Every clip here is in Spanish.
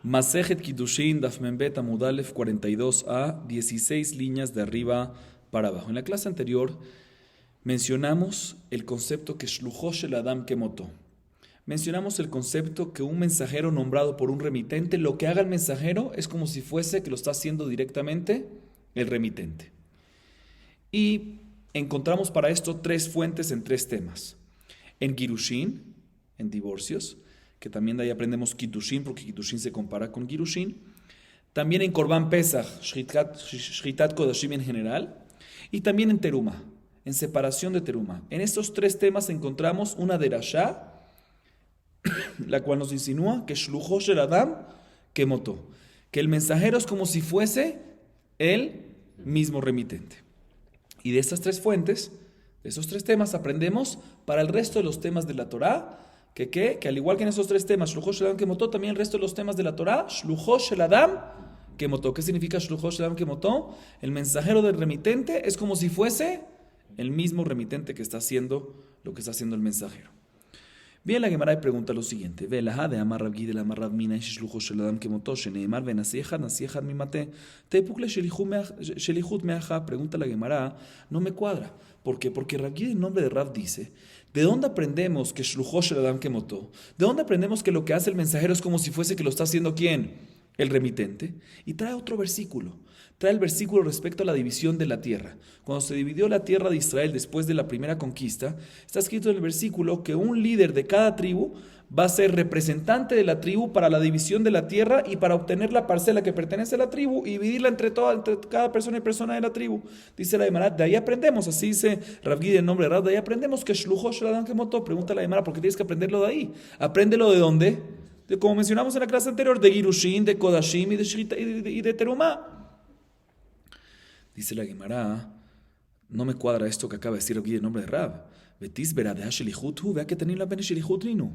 Masejet Kiddushin, Daf Membet Amud Alef 42a, 16 líneas de arriba para abajo. En la clase anterior mencionamos el concepto que Shluchó Shel Adam Kemotó. Mencionamos el concepto que un mensajero nombrado por un remitente, lo que haga el mensajero es como si fuese que lo está haciendo directamente el remitente. Y encontramos para esto tres fuentes en tres temas. En Girushin, en divorcios, que también de ahí aprendemos Kiddushin, porque Kiddushin se compara con Girushin. También en Korban Pesach, Shritat Kodashim en general. Y también en Teruma, en separación de Teruma. En estos tres temas encontramos una derashá, la cual nos insinúa que Shluchó Shel Adam Kemotó, que el mensajero es como si fuese el mismo remitente. Y de estas tres fuentes, de esos tres temas, aprendemos para el resto de los temas de la Torá, que al igual que en esos tres temas, Shluchó Shel Adam Kemotó, también el resto de los temas de la Torá, Shluchó Shel Adam Kemotó. ¿Qué significa Shluchó Shel Adam Kemotó? El mensajero del remitente es como si fuese el mismo remitente que está haciendo lo que está haciendo el mensajero. Bien, la Gemara pregunta lo siguiente: Velaha de Amar Rav Gidel Amar Rav Mina Shluchó Shel Adam Kemotó Sheneemar Venasiechad Nasiechad Mimate Tepukle Shelichut Meaja. Pregunta la Gemara, no me cuadra. ¿Por qué? Porque Rav Gidel, en nombre de Rav, dice: ¿de dónde aprendemos que Shluchó Shel Adam Kemotó? ¿De dónde aprendemos que lo que hace el mensajero es como si fuese que lo está haciendo quién? El remitente. Y trae otro versículo. Trae el versículo respecto a la división de la tierra. Cuando se dividió la tierra de Israel después de la primera conquista, está escrito en el versículo que un líder de cada tribu va a ser representante de la tribu para la división de la tierra y para obtener la parcela que pertenece a la tribu y dividirla entre cada persona y persona de la tribu. Dice la Gemara, de ahí aprendemos, así dice Rav Gidel en nombre de Rav, de ahí aprendemos que Shluchó Shel Adam Kemotó. Pregunta la Gemara, ¿por qué tienes que aprenderlo de ahí? Apréndelo de dónde, de como mencionamos en la clase anterior, de Girushin, de Kodashim y de Terumá. Dice la Gemara, no me cuadra esto que acaba de decir aquí en nombre de Rab. Betis beradea shelichut vea que tenía la pena shelichut rinu.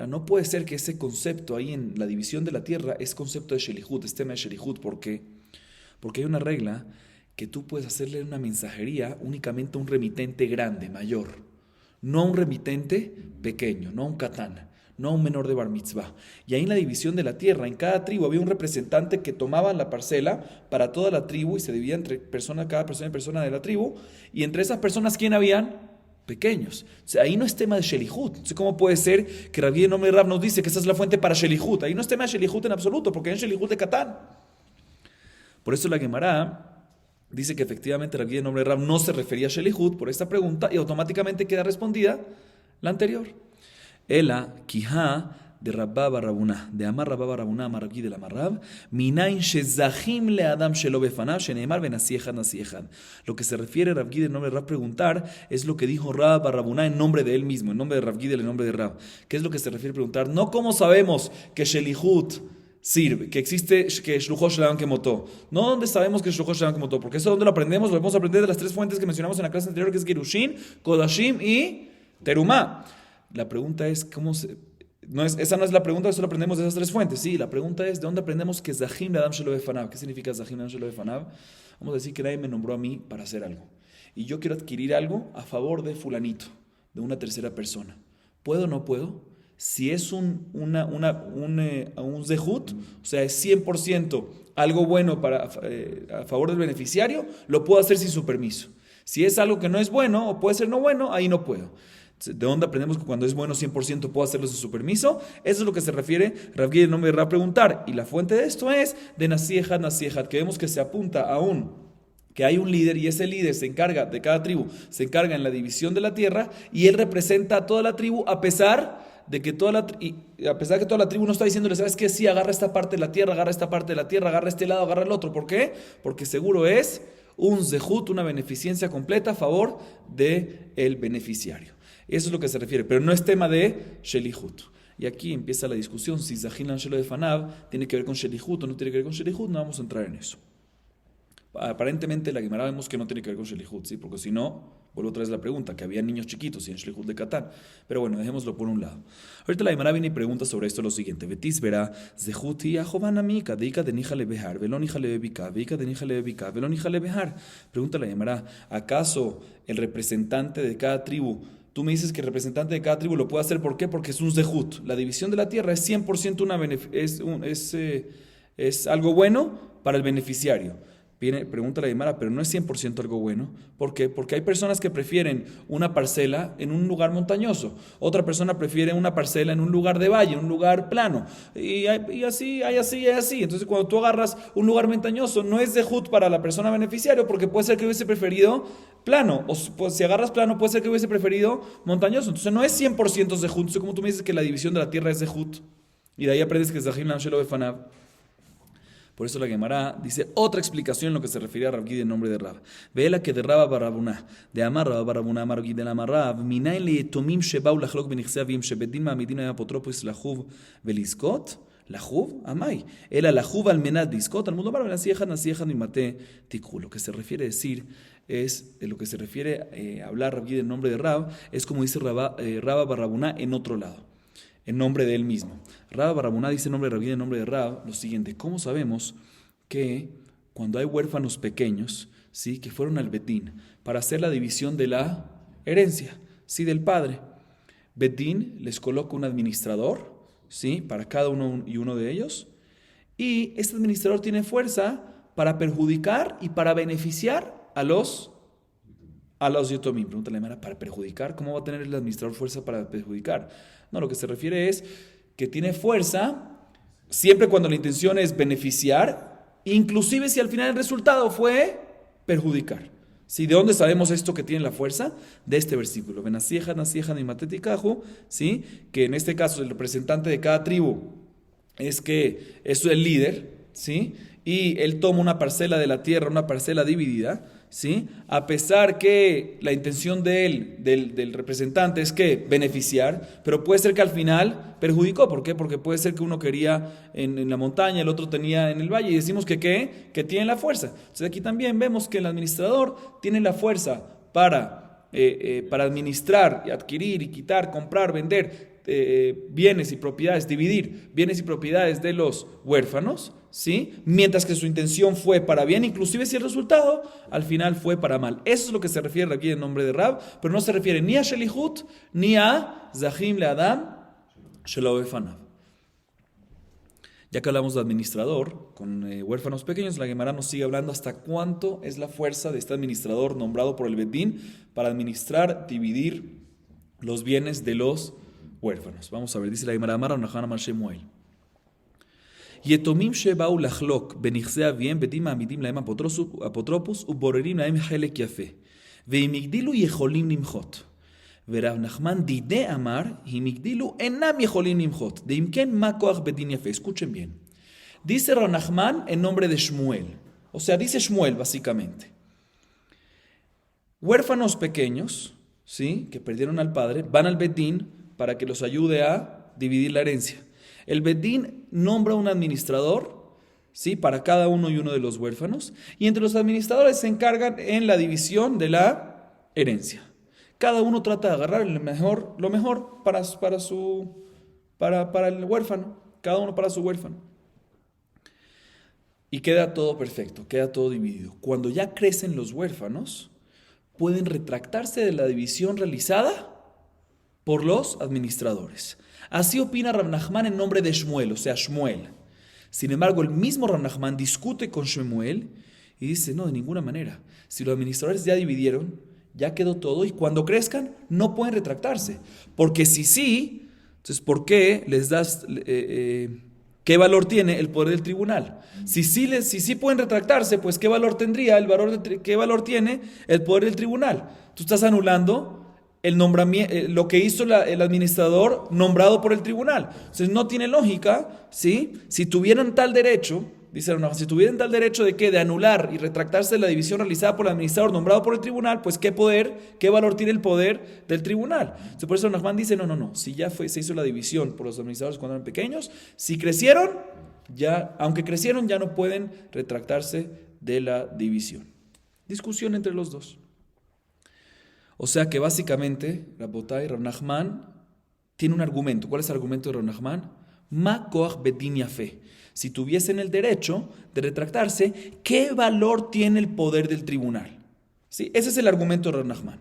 No puede ser que ese concepto ahí en la división de la tierra es concepto de shelichut, es tema de shelichut. ¿Por qué? Porque hay una regla que tú puedes hacerle una mensajería únicamente a un remitente grande, mayor, no a un remitente pequeño, no a un katán, no a un menor de bar mitzvah. Y ahí en la división de la tierra, en cada tribu había un representante que tomaba la parcela para toda la tribu y se dividía entre cada persona y persona de la tribu. Y entre esas personas, ¿quién habían? Pequeños. O sea, ahí no es tema de Shelichut. No sé cómo puede ser que Rabbi en nombre de Rab nos dice que esa es la fuente para Shelichut. Ahí no es tema de Shelichut en absoluto, porque hay un Shelichut de Catán. Por eso la Gemara dice que efectivamente Rabbi en nombre de Rab no se refería a Shelichut por esta pregunta y automáticamente queda respondida la anterior. Ela, Kihá, de Rabba Barrabuná, de Amar Rabba Barrabuná, Amar Rabbi del Amar Rab, Minain Shezahim le Adam Shelo Befanav, Sheneemar Benasiechad Nasiechad. Lo que se refiere Rav Gidel en nombre de Rab preguntar es lo que dijo Rabba Barrabuná en nombre de él mismo, en nombre de Rav Gidel, en nombre de Rab. ¿Qué es lo que se refiere preguntar? No cómo sabemos que Shelichut sirve, que existe, que Shluchó Shel Adam Kemotó. No dónde sabemos que Shluchó Shel Adam Kemotó, porque eso donde lo aprendemos, lo podemos aprender de las tres fuentes que mencionamos en la clase anterior, que es Girushin, Kodashim y Terumá. La pregunta es, esa no es la pregunta, eso lo aprendemos de esas tres fuentes. Sí, la pregunta es, ¿de dónde aprendemos que Zahim le Adam Shelo Befanav? ¿Qué significa Zahim le Adam Shelo Befanav? Vamos a decir que nadie me nombró a mí para hacer algo. Y yo quiero adquirir algo a favor de fulanito, de una tercera persona. ¿Puedo o no puedo? Si es un zehut, o sea, es 100% algo bueno a favor del beneficiario, lo puedo hacer sin su permiso. Si es algo que no es bueno, o puede ser no bueno, ahí no puedo. ¿De dónde aprendemos que cuando es bueno 100% puedo hacerlo sin su permiso? Eso es lo que se refiere Rav Gidel en nombre de Rab preguntar. Y la fuente de esto es de Nasiechad, que vemos que se apunta que hay un líder y ese líder se encarga de cada tribu, se encarga en la división de la tierra y él representa a toda la tribu a pesar de que toda la tribu no está diciéndole, ¿sabes qué? Sí, agarra esta parte de la tierra, agarra esta parte de la tierra, agarra este lado, agarra el otro. ¿Por qué? Porque seguro es un zehut, una beneficencia completa a favor del beneficiario. Eso es lo que se refiere, pero no es tema de Shelichut. Y aquí empieza la discusión, si Zahim le Adam Shelo Befanav tiene que ver con Shelichut o no tiene que ver con Shelichut, no vamos a entrar en eso. Aparentemente la Gemara vemos que no tiene que ver con Shelichut, ¿sí? Porque si no, vuelvo otra vez la pregunta, que había niños chiquitos y en Shelichut de Catán. Pero bueno, dejémoslo por un lado. Ahorita la Gemara viene y pregunta sobre esto lo siguiente: Betis verá, Zehuti Ajobanami, Kadeika de Nijale Behar, Velonijale Bebika, Veika de Nijale Bebika, Velonijale Behar. Pregunta la Gemara, ¿acaso el representante de cada tribu Tú me dices que el representante de cada tribu lo puede hacer. ¿Por qué? Porque es un zehut. La división de la tierra es 100% es algo bueno para el beneficiario. Pregunta la Gemara, pero no es 100% algo bueno. ¿Por qué? Porque hay personas que prefieren una parcela en un lugar montañoso. Otra persona prefiere una parcela en un lugar de valle, un lugar plano. Y así, hay así, hay así. Entonces, cuando tú agarras un lugar montañoso, no es zehut para la persona beneficiaria, porque puede ser que hubiese preferido plano. O pues, si agarras plano, puede ser que hubiese preferido montañoso. Entonces, no es 100% zehut. Entonces, como tú me dices que la división de la tierra es zehut. Y de ahí aprendes que Zahim Lam Shelo Befanav. Por eso la Gemara dice otra explicación en lo que se refiere a Rav Gid en nombre de Rab. Vela que de Rab Barabuna, de Amar Rab Barabuna, Amar Gid de Amar Rab, Minain le Tomim Shebau Lachlok Benichse Avim Shebedin Ma'amidim Le'em Apotropos Lachuv Velizkot, Lachuv Amai. Ela Lachuv al Menad Liskot, al mundo Nasiechan Mimate Tikhu. Lo que se refiere a decir es, de lo que se refiere a hablar Rav Gid en nombre de Rab, es como dice Rab Barabuna en otro lado, en nombre de él mismo. Rab Barabuna dice en nombre de Rav Gid en nombre de Rab lo siguiente: ¿cómo sabemos que cuando hay huérfanos pequeños, ¿sí?, que fueron al Betín para hacer la división de la herencia, ¿sí?, del padre, Betín les coloca un administrador, ¿sí?, para cada uno y uno de ellos, y este administrador tiene fuerza para perjudicar y para beneficiar a los yotomim? Pregúntale a Mara, ¿para perjudicar? ¿Cómo va a tener el administrador fuerza para perjudicar? No, lo que se refiere es que tiene fuerza siempre cuando la intención es beneficiar, inclusive si al final el resultado fue perjudicar. ¿Sí? ¿De dónde sabemos esto que tiene la fuerza? De este versículo. Nasiejan y Matetikahu, ¿sí?, que en este caso el representante de cada tribu es el líder, ¿sí?, y él toma una parcela de la tierra, una parcela dividida, ¿sí?, a pesar que la intención de él, del representante, es que beneficiar, pero puede ser que al final perjudicó. ¿Por qué? Porque puede ser que uno quería en la montaña, el otro tenía en el valle, y decimos que tiene la fuerza. Entonces aquí también vemos que el administrador tiene la fuerza para administrar y adquirir y quitar, comprar, vender bienes y propiedades, dividir bienes y propiedades de los huérfanos, ¿sí?, mientras que su intención fue para bien, inclusive si el resultado al final fue para mal. Eso es lo que se refiere aquí en nombre de Rab, pero no se refiere ni a Shelihut ni a Zahim le Adam Shelo Befanav. Ya que hablamos de administrador con huérfanos pequeños, la Gemara nos sigue hablando hasta cuánto es la fuerza de este administrador nombrado por el Bedín para administrar, dividir los bienes de los huérfanos. Vamos a ver, dice la Gemara: Amar Rav Amar Shemuel. יתומים שבאו לחלוק בנכסי אביהם בדין מעמידים להם אפוטרופוס ובוררים להם חלק יפה ואם הגדילו יכולים למחות ורב נחמן דידי אמר אם הגדילו אינם יכולים למחות ואם כן מה כוח בדין יפה. Escuchen bien, dice Rav Nachman en nombre de Shmuel, o sea, dice Shmuel básicamente: huérfanos pequeños, ¿sí?, que perdieron al padre, van al Bedín para que los ayude a dividir la herencia. El Bedín nombra un administrador, ¿sí?, para cada uno y uno de los huérfanos, y entre los administradores se encargan en la división de la herencia. Cada uno trata de agarrar lo mejor para el huérfano, cada uno para su huérfano. Y queda todo perfecto, queda todo dividido. Cuando ya crecen los huérfanos, pueden retractarse de la división realizada por los administradores. Así opina Rav Nachman en nombre de Shmuel, o sea, Shmuel. Sin embargo, el mismo Rav Nachman discute con Shmuel y dice: no, de ninguna manera. Si los administradores ya dividieron, ya quedó todo, y cuando crezcan no pueden retractarse. Porque si sí, entonces ¿por qué les das... ¿qué valor tiene el poder del tribunal? Si sí pueden retractarse, pues ¿qué valor tendría qué valor tiene el poder del tribunal? Tú estás anulando el nombramiento, lo que hizo el administrador nombrado por el tribunal. Entonces no tiene lógica, ¿sí? Si tuvieran tal derecho, dice Rav Nachman, si tuvieran tal derecho de anular y retractarse de la división realizada por el administrador nombrado por el tribunal, pues qué valor tiene el poder del tribunal. Entonces por eso Rav Nachman dice: no, si ya se hizo la división por los administradores cuando eran pequeños, si crecieron, aunque crecieron, ya no pueden retractarse de la división. Discusión entre los dos. O sea que básicamente Rav Nachman tiene un argumento. ¿Cuál es el argumento de Rav Nachman? Ma koach bedin yafeh. Si tuviesen el derecho de retractarse, ¿qué valor tiene el poder del tribunal? ¿Sí? Ese es el argumento de Rav Nachman.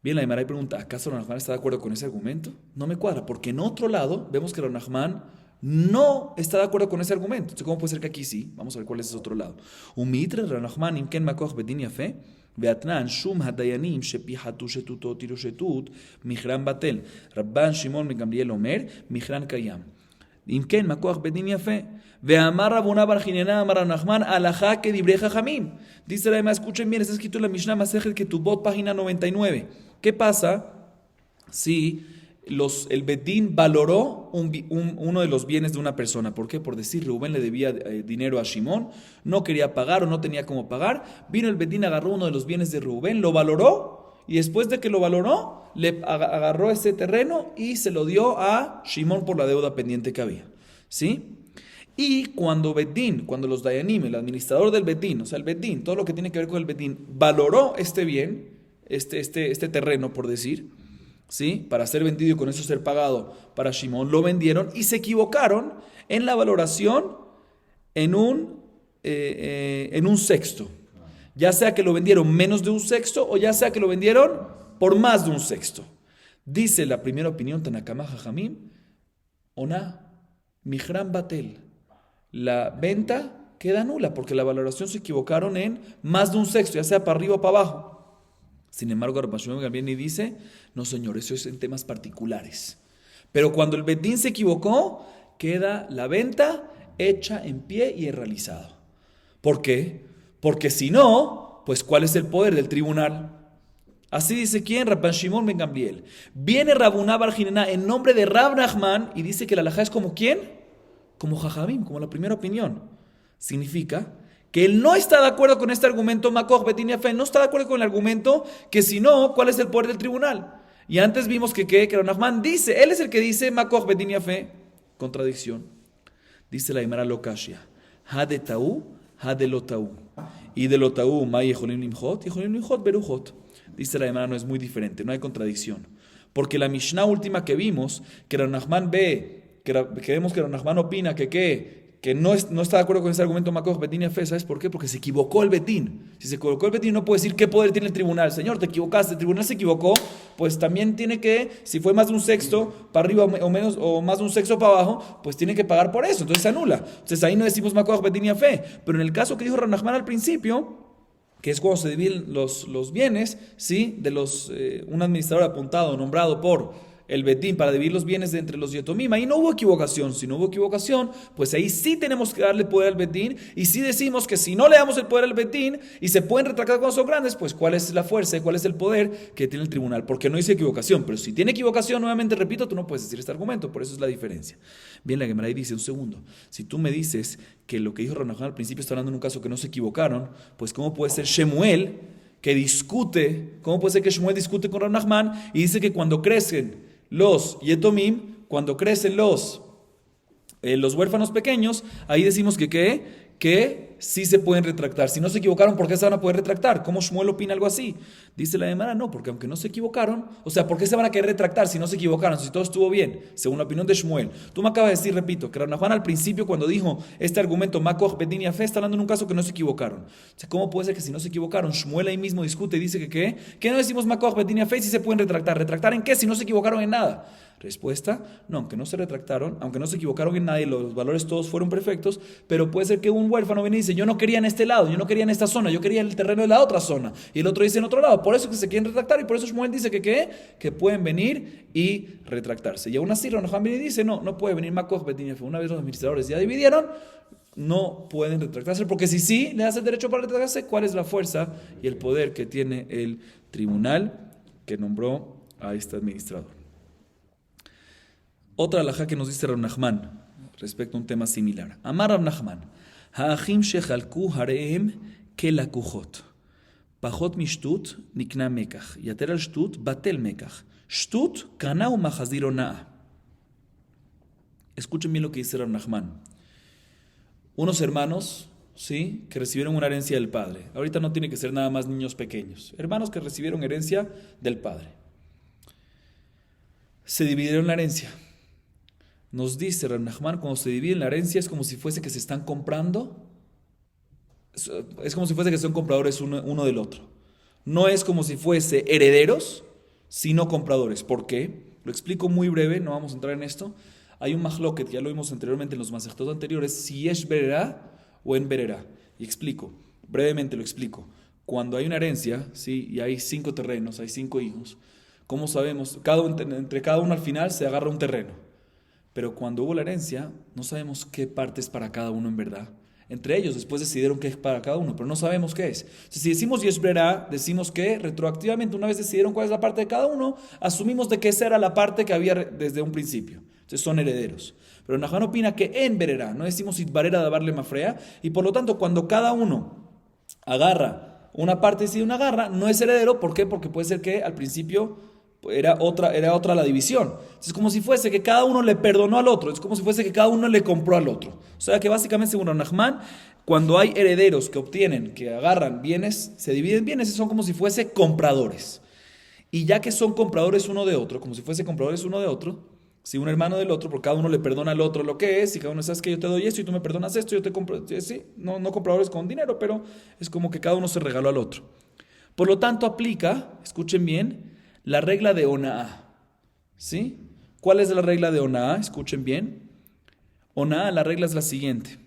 Bien, la Gemara pregunta, ¿acaso Rav Nachman está de acuerdo con ese argumento? No me cuadra, porque en otro lado vemos que Rav Nachman no está de acuerdo con ese argumento. Entonces, ¿cómo puede ser que aquí sí? Vamos a ver cuál es ese otro lado. Umitre Rav Nachman imken makoch bedin yafe, veatnan shum hadayanim shepihatu shetutot tiru shetut, michran batel. Rabban Shimon ben Gamliel omer, michran kayam. Imken makoch bedin yafe. Ve'amar Rabuna bar Jinena amar Rav Nachman alajá que dibre jajamim. Dice la Gemara, escuchen bien, está escrito en la Mishnah Masejet Ketubot, página 99. ¿Qué pasa si el Bedín valoró uno de los bienes de una persona? ¿Por qué? Por decir, Rubén le debía dinero a Shimón, no quería pagar o no tenía cómo pagar. Vino el Bedín, agarró uno de los bienes de Rubén, lo valoró y después de que lo valoró, le agarró ese terreno y se lo dio a Shimón por la deuda pendiente que había. ¿Sí? Y cuando los Dayanim, el administrador del Bedín, o sea, el Bedín, todo lo que tiene que ver con el Bedín, valoró este bien, este terreno, por decir, ¿sí? Para ser vendido y con eso ser pagado para Shimón, lo vendieron y se equivocaron en la valoración en un sexto. Ya sea que lo vendieron menos de un sexto o ya sea que lo vendieron por más de un sexto. Dice la primera opinión, Tanakama Jajamim, Ona, Mihran Batel. La venta queda nula porque la valoración se equivocaron en más de un sexto, ya sea para arriba o para abajo. Sin embargo, Rabban Shimon viene y dice, no señor, eso es en temas particulares. Pero cuando el Bedín se equivocó, queda la venta hecha en pie y realizado. ¿Por qué? Porque si no, pues ¿cuál es el poder del tribunal? Así dice ¿quién? Rabban Shimon ben Gamliel. Viene Rabuna bar Jinena en nombre de Rav Nachman y dice que la halajá es como ¿quién? Como Jajamim, como la primera opinión. Significa que él no está de acuerdo con este argumento, Makoch Bedin Yafe, no está de acuerdo con el argumento que si no, ¿cuál es el poder del tribunal? Y antes vimos que Rav Nachman dice, él es el que dice Makoch Bedin Yafe. Contradicción. Dice la Gemara Lokashia, ha de taú, ha de lo taú. Y de lo taú, ma yeholim limchot, yeholim limchot berujot. Dice la Gemara, no es muy diferente, no hay contradicción. Porque la Mishnah última que vimos, que Rav Nachman que vemos que Rav Nachman opina que no está de acuerdo con ese argumento Makoch Bedin Yafe, ¿sabes por qué? Porque se equivocó el Bedín. Si se equivocó el Bedín, no puede decir qué poder tiene el tribunal. Señor, te equivocaste, el tribunal se equivocó, pues también tiene que, si fue más de un sexto para arriba o menos, o más de un sexto para abajo, pues tiene que pagar por eso, entonces se anula. Entonces ahí no decimos Makoch Bedin Yafe. Pero en el caso que dijo Rav Nachman al principio, que es cuando se dividen los bienes, ¿sí? De un administrador apuntado, nombrado por el Bedín para dividir los bienes entre los Yetomim, ahí no hubo equivocación. Si no hubo equivocación, pues ahí sí tenemos que darle poder al Bedín, y sí decimos que si no le damos el poder al Bedín y se pueden retractar cuando son grandes, pues cuál es la fuerza y cuál es el poder que tiene el tribunal, porque no dice equivocación. Pero si tiene equivocación, nuevamente repito, tú no puedes decir este argumento, por eso es la diferencia. Bien, la Gemara ahí dice, un segundo, si tú me dices que lo que dijo Rav Nachman al principio está hablando en un caso que no se equivocaron, pues ¿cómo puede ser Shemuel que discute, cómo puede ser que Shemuel discute con Rav Nachman y dice que cuando crecen los Yetomim, cuando crecen los huérfanos pequeños, ahí decimos que sí se pueden retractar? Si no se equivocaron, ¿por qué se van a poder retractar? ¿Cómo Shmuel opina algo así? Dice la Gemara, no, porque aunque no se equivocaron, o sea, ¿por qué se van a querer retractar si no se equivocaron, si todo estuvo bien? Según la opinión de Shmuel. Tú me acabas de decir, repito, que Rav Nachman al principio cuando dijo este argumento, Makoch Bedin Yafe, está hablando en un caso que no se equivocaron. O sea, ¿cómo puede ser que si no se equivocaron, Shmuel ahí mismo discute y dice que no decimos Makoch Bedin Yafe si se pueden retractar? ¿Retractar en qué si no se equivocaron en nada? Respuesta, no, aunque no se retractaron, aunque no se equivocaron en nada y los valores todos fueron perfectos, pero puede ser que un huérfano viene y dice, yo no quería en este lado, yo no quería en esta zona, yo quería en el terreno de la otra zona, y el otro dice en otro lado, por eso que se quieren retractar, y por eso Shmuel dice que pueden venir y retractarse. Y aún así Rav Nachman viene y dice, no puede venir Makoch Bedin Yafe. Una vez los administradores ya dividieron, no pueden retractarse, porque si sí le das el derecho para retractarse, ¿cuál es la fuerza y el poder que tiene el tribunal que nombró a este administrador? Otra halajá que nos dice Rav Nachman respecto a un tema similar. Amar Rav Nachman, ha'achim shechalku hareem kelakujot. Pajot mishtut nikna mekach. Yater al shtut batel mekach. Shtut kana u mahazir onaa. Escuchen bien lo que dice Rav Nachman. Unos hermanos, ¿sí?, que recibieron una herencia del padre. Ahorita no tiene que ser nada más niños pequeños. Hermanos que recibieron herencia del padre. Se dividieron la herencia. Nos dice Rav Nachman, cuando se divide la herencia es como si fuese que se están comprando, es como si fuese que son compradores uno del otro. No es como si fuese herederos, sino compradores. ¿Por qué? Lo explico muy breve, no vamos a entrar en esto. Hay un mahloket, ya lo vimos anteriormente en los masechtot anteriores, si es berera o en berera. Y explico, brevemente lo explico. Cuando hay una herencia, ¿sí? Y hay 5 terrenos, hay 5 hijos, ¿cómo sabemos? Entre cada uno al final se agarra un terreno. Pero cuando hubo la herencia, no sabemos qué parte es para cada uno en verdad. Entre ellos después decidieron qué es para cada uno, pero no sabemos qué es. Si decimos yesh berá, decimos que retroactivamente, una vez decidieron cuál es la parte de cada uno, asumimos de que esa era la parte que había desde un principio. Entonces son herederos. Pero Nahan opina que en berera, no decimos itbarera de darle mafrea, y por lo tanto cuando cada uno agarra una parte y decide una agarra, no es heredero. ¿Por qué? Porque puede ser que al principio era otra la división. Es como si fuese que cada uno le perdonó al otro. Es como si fuese que cada uno le compró al otro. O sea que básicamente, según Nachman, cuando hay herederos que obtienen, que agarran bienes, se dividen bienes, son como si fuese compradores. Y ya que son compradores uno de otro, como si fuese compradores uno de otro, si un hermano del otro, porque cada uno le perdona al otro lo que es, y cada uno sabe que yo te doy esto y tú me perdonas esto, yo te compro, sí, no compradores con dinero, pero es como que cada uno se regaló al otro. Por lo tanto, aplica, escuchen bien, la regla de Ona'a. ¿Sí? ¿Cuál es la regla de Ona'a? Escuchen bien. Ona'a, la regla es la siguiente.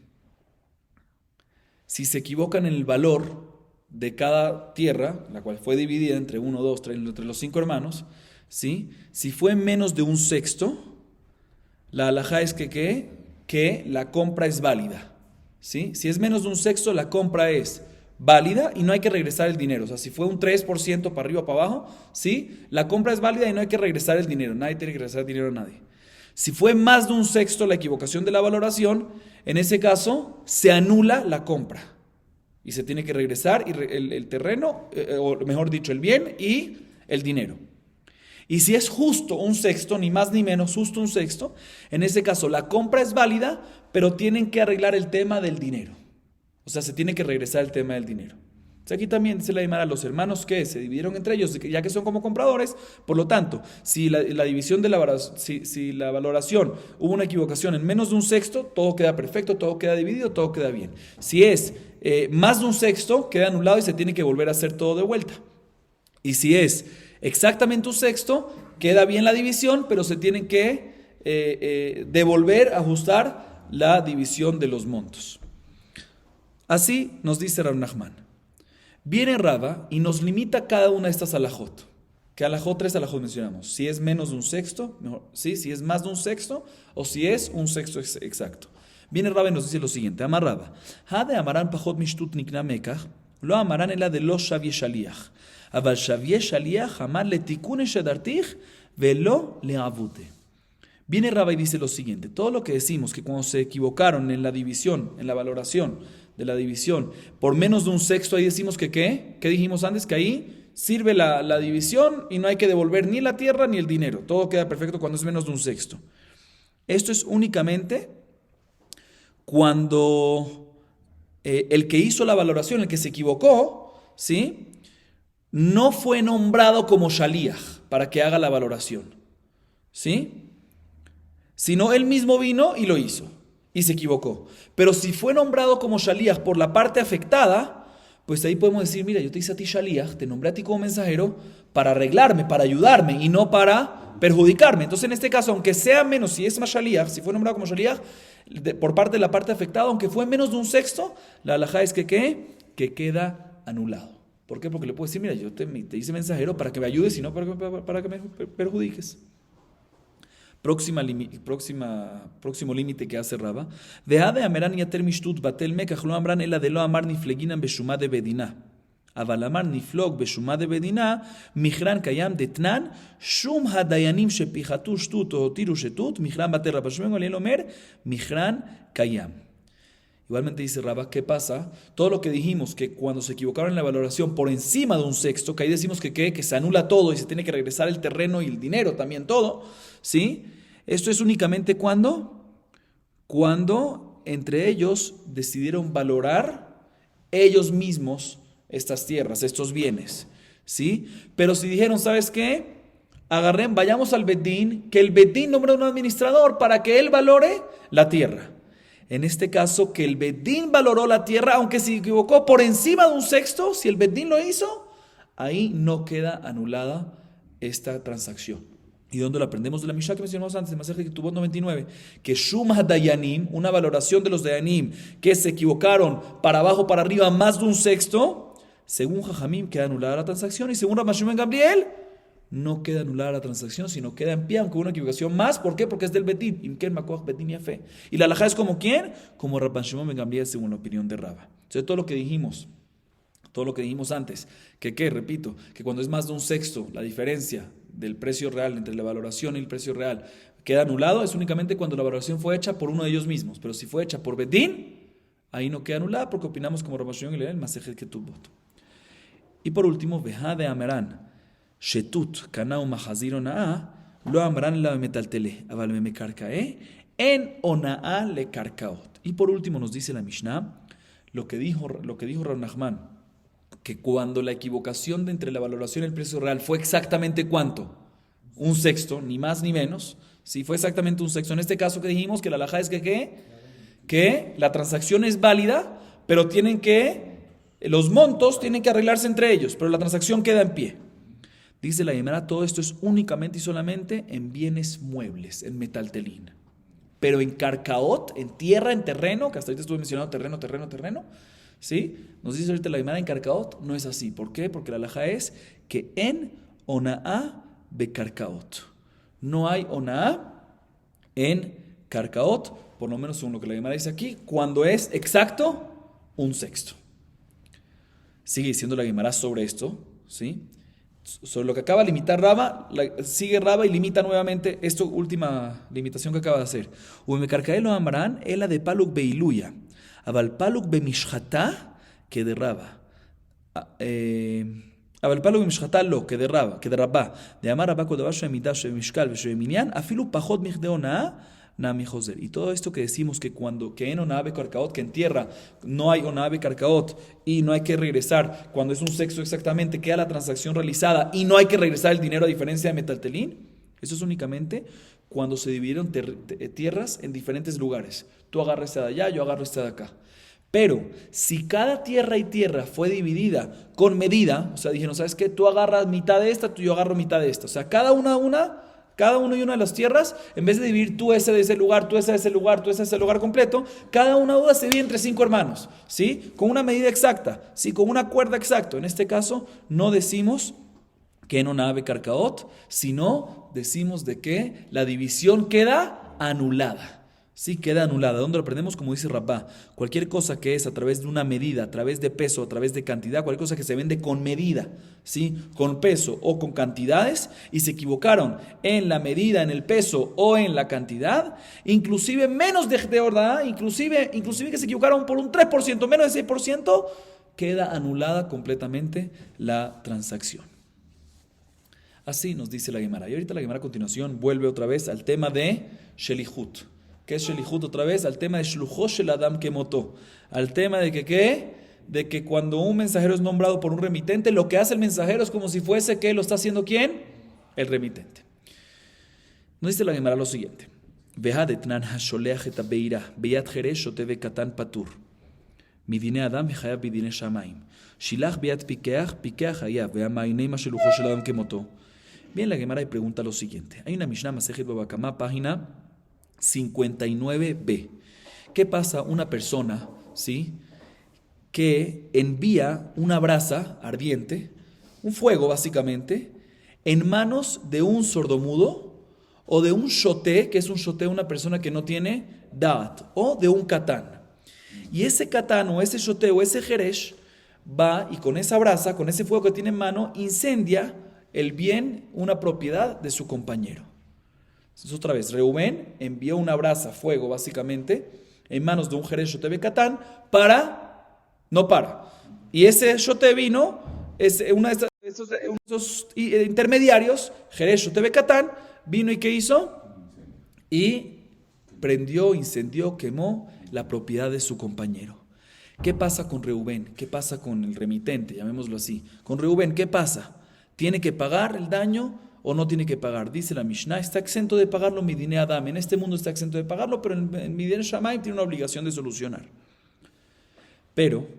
Si se equivocan en el valor de cada tierra, la cual fue dividida entre 1, 2, 3, entre los 5 hermanos, ¿sí? Si fue menos de un sexto, la halajá es que la compra es válida. ¿Sí? Si es menos de un sexto, la compra es válida y no hay que regresar el dinero. O sea, si fue un 3% para arriba o para abajo, ¿sí? La compra es válida y no hay que regresar el dinero. Nadie tiene que regresar el dinero a nadie. Si fue más de un sexto la equivocación de la valoración, en ese caso se anula la compra. Y se tiene que regresar el terreno, o mejor dicho, el bien y el dinero. Y si es justo un sexto, ni más ni menos, justo un sexto, en ese caso la compra es válida, pero tienen que arreglar el tema del dinero. O sea, se tiene que regresar el tema del dinero. O sea, aquí también se le llama a los hermanos que se dividieron entre ellos, ya que son como compradores. Por lo tanto, si la división de si la valoración hubo una equivocación en menos de un sexto, todo queda perfecto, todo queda dividido, todo queda bien. Si es más de un sexto, queda anulado y se tiene que volver a hacer todo de vuelta. Y si es exactamente un sexto, queda bien la división, pero se tienen que devolver, ajustar la división de los montos. Así nos dice Rav Nachman. Viene Rava y nos limita cada una de estas alajot. ¿Qué alajot? 3 alajot mencionamos. Si es menos de un sexto, mejor, ¿sí? Si es más de un sexto o si es un sexto exacto. Viene Rava y nos dice lo siguiente. Amar Rava. Hade amaran pachot mishtut nikna mekach, lo amaran ela de lo shavye shaliach. Aval shavye shaliach amar le tikune shedartich velo le avute. Viene Rava y dice lo siguiente. Todo lo que decimos que cuando se equivocaron en la división, en la valoración de la división, por menos de un sexto, ahí decimos que ¿qué? ¿Qué dijimos antes? Que ahí sirve la división y no hay que devolver ni la tierra ni el dinero. Todo queda perfecto cuando es menos de un sexto. Esto es únicamente cuando el que hizo la valoración, el que se equivocó, ¿sí? No fue nombrado como shaliach para que haga la valoración, ¿sí? Sino él mismo vino y lo hizo. Y se equivocó. Pero si fue nombrado como shaliach por la parte afectada, pues ahí podemos decir, mira, yo te hice a ti shaliach, te nombré a ti como mensajero para arreglarme, para ayudarme y no para perjudicarme. Entonces en este caso, aunque sea menos, si es más shaliach, si fue nombrado como shaliach, por parte de la parte afectada, aunque fue menos de un sexto, la halajá es que queda anulado. ¿Por qué? Porque le puedo decir, mira, yo te hice mensajero para que me ayudes y no para que me perjudiques. Próximo límite que hace Rava. Deja de ameran yater mishtut batel mekach lo amran ela de lo amar nifleginan beshuma de bedina. Aval amar niflog beshuma de bedina michran kayam detnan shum hadayanim shepichatu shtut o tiru shetut michran bater Rabba Shmuel Gamliel omer michran kayam. Igualmente dice Rava, ¿qué pasa? Todo lo que dijimos, que cuando se equivocaron en la valoración por encima de un sexto, que ahí decimos que se anula todo y se tiene que regresar el terreno y el dinero también todo, ¿sí? Esto es únicamente cuando entre ellos decidieron valorar ellos mismos estas tierras, estos bienes, ¿sí? Pero si dijeron, ¿sabes qué? Vayamos al Bedín, que el Bedín nombre a un administrador para que él valore la tierra. En este caso, que el Bedín valoró la tierra, aunque se equivocó por encima de un sexto, si el Bedín lo hizo, ahí no queda anulada esta transacción. ¿Y dónde lo aprendemos? De la Mishnah que mencionamos antes, de Masechet Ketubot 99, que Shuma Dayanim, una valoración de los Dayanim, que se equivocaron para abajo, para arriba, más de un sexto, según Jajamim queda anulada la transacción, y según Rabban Shimon ben Gamliel, no queda anulada la transacción, sino queda en pie, aunque hubo una equivocación más. ¿Por qué? Porque es del Betin. Imken Makoach Betin Yafe. Y la halajá es como ¿quién? Como Rabban Shimon ben Gamliel, según la opinión de Rabba. Entonces, todo lo que dijimos antes, que repito, que cuando es más de un sexto, la diferencia del precio real entre la valoración y el precio real queda anulado, es únicamente cuando la valoración fue hecha por uno de ellos mismos. Pero si fue hecha por Betin, ahí no queda anulada, porque opinamos como Rabban Shimon ben Gamliel, Masechet Ketubot. Y por último, Veja de Amerán, Shetut, Kanau Mahazir Onaa, Lo Amran la metaltele, Aval memekarkae, en Onaa le karkaot. Y por último nos dice la Mishnah, lo que dijo Rav Nachman, que cuando la equivocación de entre la valoración y el precio real fue exactamente ¿cuánto? Un sexto, ni más ni menos. Si fue exactamente un sexto. En este caso que dijimos que la halajá es que la transacción es válida, pero los montos tienen que arreglarse entre ellos, pero la transacción queda en pie. Dice la Gemara, todo esto es únicamente y solamente en bienes muebles, en metaltelín. Pero en karkaot, en tierra, en terreno, que hasta ahorita estuve mencionando terreno, ¿sí? Nos dice ahorita la Gemara, en karkaot no es así. ¿Por qué? Porque la halajá es que en onaa be karkaot. No hay onaa en karkaot, por lo menos según lo que la Gemara dice aquí, cuando es exacto un sexto. Sigue diciendo la Gemara sobre esto, ¿sí? Sobre lo que acaba de limitar Raba, sigue Raba y limita nuevamente esta última limitación que acaba de hacer. Ubemekarkaelo amran, ela de paluk beiluya, aval paluk bemishhatá, que de Raba. Aval paluk bemishhatá lo, que de Rabá. De amar Rabá kodabasho emidash bemishkal vesho beminyan, afilu pachot michde onaa, Nami Joser. Y todo esto que decimos que que en Onabe Karkaot, que en tierra no hay Onabe Karkaot y no hay que regresar, cuando es un sexto exactamente, queda la transacción realizada y no hay que regresar el dinero a diferencia de metaltelín, eso es únicamente cuando se dividieron tierras en diferentes lugares. Tú agarras esta de allá, yo agarro esta de acá. Pero si cada tierra y tierra fue dividida con medida, o sea, dijeron, ¿sabes qué? Tú agarras mitad de esta, yo agarro mitad de esta. O sea, cada uno y una de las tierras, en vez de dividir tú ese de ese lugar, tú ese de ese lugar, tú ese de ese lugar completo, cada una se divide entre 5 hermanos, ¿sí? Con una medida exacta, ¿sí? Con una cuerda exacta. En este caso, no decimos que en una ave karkaot, sino decimos de que la división queda anulada. Sí, queda anulada. ¿Dónde lo aprendemos? Como dice Rabá, cualquier cosa que es a través de una medida, a través de peso, a través de cantidad, cualquier cosa que se vende con medida, ¿sí? Con peso o con cantidades, y se equivocaron en la medida, en el peso o en la cantidad, inclusive menos de ordad, inclusive que se equivocaron por un 3%, menos de 6%, queda anulada completamente la transacción. Así nos dice la Gemara. Y ahorita la Gemara a continuación vuelve otra vez al tema de Shelihut. ¿Qué es Shelihut otra vez? Al tema de Shluchó Shel Adam Kemotó. Al tema de que ¿qué? De que cuando un mensajero es nombrado por un remitente, lo que hace el mensajero es como si fuese que lo está haciendo ¿quién? El remitente. Nos dice la Gemara lo siguiente. Veja de Tnan Hasholeach et Beira, Beyat Jeresh Shoteve Katan Patur. Midine Adam Vechayab Bidine Shamaim. Shilach Beyat Pikeach Hayab, Veamainema Sheluchó Shel Adam Kemotó. Bien, la Gemara y pregunta lo siguiente. Hay una Mishnah Masejet Baba Kamá, página 59b. ¿Qué pasa? Una persona, ¿sí?, que envía una brasa ardiente, un fuego básicamente, en manos de un sordomudo o de un shoté, que es un shoté, una persona que no tiene da'at, o de un katán. Y ese katán o ese shoté o ese jeresh va y con esa brasa, con ese fuego que tiene en mano, incendia el bien, una propiedad de su compañero. Entonces otra vez, Reubén envió una brasa, fuego básicamente, en manos de un Jerez Shoté Katán no para. Y ese Shoté vino, es uno de esos intermediarios, Jerez Shoté Katán, vino y ¿qué hizo? Y prendió, incendió, quemó la propiedad de su compañero. ¿Qué pasa con Reubén? ¿Qué pasa con el remitente? Llamémoslo así. Con Reubén, ¿qué pasa? ¿Tiene que pagar el daño o no tiene que pagar? Dice la Mishnah, está exento de pagarlo Midine Adam. En este mundo está exento de pagarlo, pero en Midine Shamayim tiene una obligación de solucionar. Pero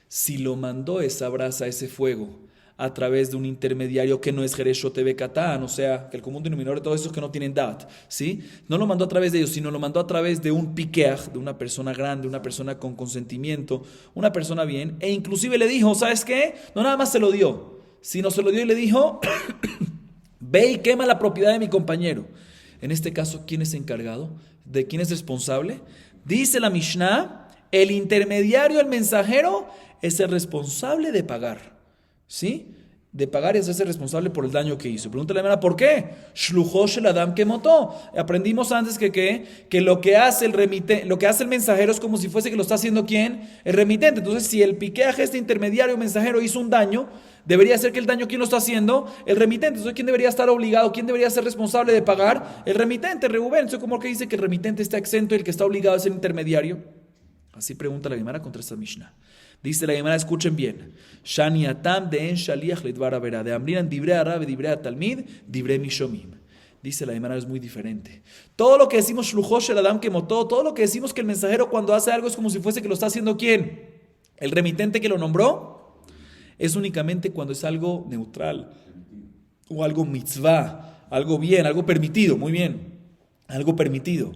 si lo mandó esa brasa, ese fuego, a través de un intermediario que no es Jereshot Bekatán, o sea, que el común denominador de todos esos que no tienen dat, ¿sí? No lo mandó a través de ellos, sino lo mandó a través de un pikeach, de una persona grande, una persona con consentimiento, una persona bien, e inclusive le dijo, ¿sabes qué? No nada más se lo dio, sino se lo dio y le dijo, ve y quema la propiedad de mi compañero. En este caso, ¿quién es encargado? ¿De quién es responsable? Dice la Mishnah, el intermediario, el mensajero, es el responsable de pagar, ¿sí? De pagar y hacerse responsable por el daño que hizo. Pregúntale a la hermana, ¿por qué? Shluchó shel adam kemotó. Aprendimos antes que lo que hace el mensajero es como si fuese que lo está haciendo ¿quién? El remitente. Entonces, si el piqueaje, este intermediario mensajero hizo un daño, debería ser que el daño, ¿quién lo está haciendo? El remitente. Entonces, ¿quién debería estar obligado? ¿Quién debería ser responsable de pagar? El remitente, Reubén. Entonces, ¿cómo que dice que el remitente está exento y el que está obligado es el intermediario? Así pregunta la Gemara contra esta Mishnah. Dice la Gemara, escuchen bien. Shani atam de en shaliach lidvar avera. De amrinan dibre arabe, dibre talmid, dibre mishomim. Dice la Gemara, es muy diferente. Todo lo que decimos shluchó shel adam kemotó, todo lo que decimos que el mensajero cuando hace algo es como si fuese que lo está haciendo ¿quién? El remitente que lo nombró. Es únicamente cuando es algo neutral o algo mitzvah, algo bien, algo permitido, muy bien, algo permitido.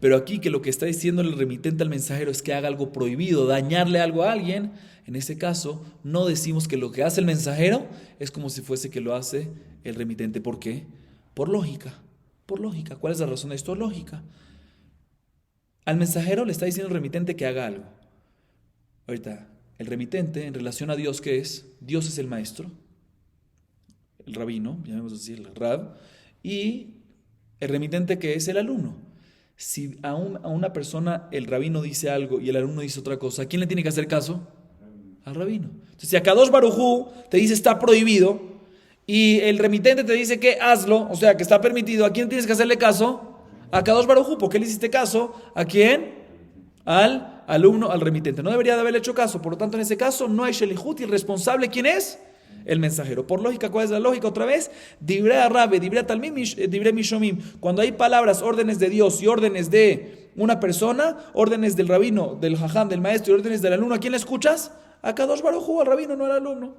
Pero aquí que lo que está diciendo el remitente al mensajero es que haga algo prohibido, dañarle algo a alguien, en ese caso no decimos que lo que hace el mensajero es como si fuese que lo hace el remitente. ¿Por qué? Por lógica, por lógica. ¿Cuál es la razón de esto? Lógica. Al mensajero le está diciendo el remitente que haga algo. Ahorita, el remitente en relación a Dios, ¿qué es? Dios es el maestro, el rabino, llamémoslo así, el rab, y el remitente que es el alumno. Si a una persona el rabino dice algo y el alumno dice otra cosa, ¿a quién le tiene que hacer caso? Al rabino. Entonces, si Akadosh Baruj Hu te dice está prohibido y el remitente te dice que hazlo, o sea, que está permitido, ¿a quién tienes que hacerle caso? A Akadosh Baruj Hu. ¿Por qué le hiciste caso? ¿A quién? Al alumno, al remitente. No debería de haberle hecho caso. Por lo tanto, en ese caso no hay Shelihut y el responsable, ¿quién es? El mensajero. Por lógica, ¿cuál es la lógica? Otra vez, dibre arabe, dibre talmim, dibre mishomim. Cuando hay palabras, órdenes de Dios y órdenes de una persona, órdenes del rabino, del jajam, del maestro y órdenes del alumno, ¿a quién le escuchas? A Kadosh Baruj Hu, al rabino, no al alumno.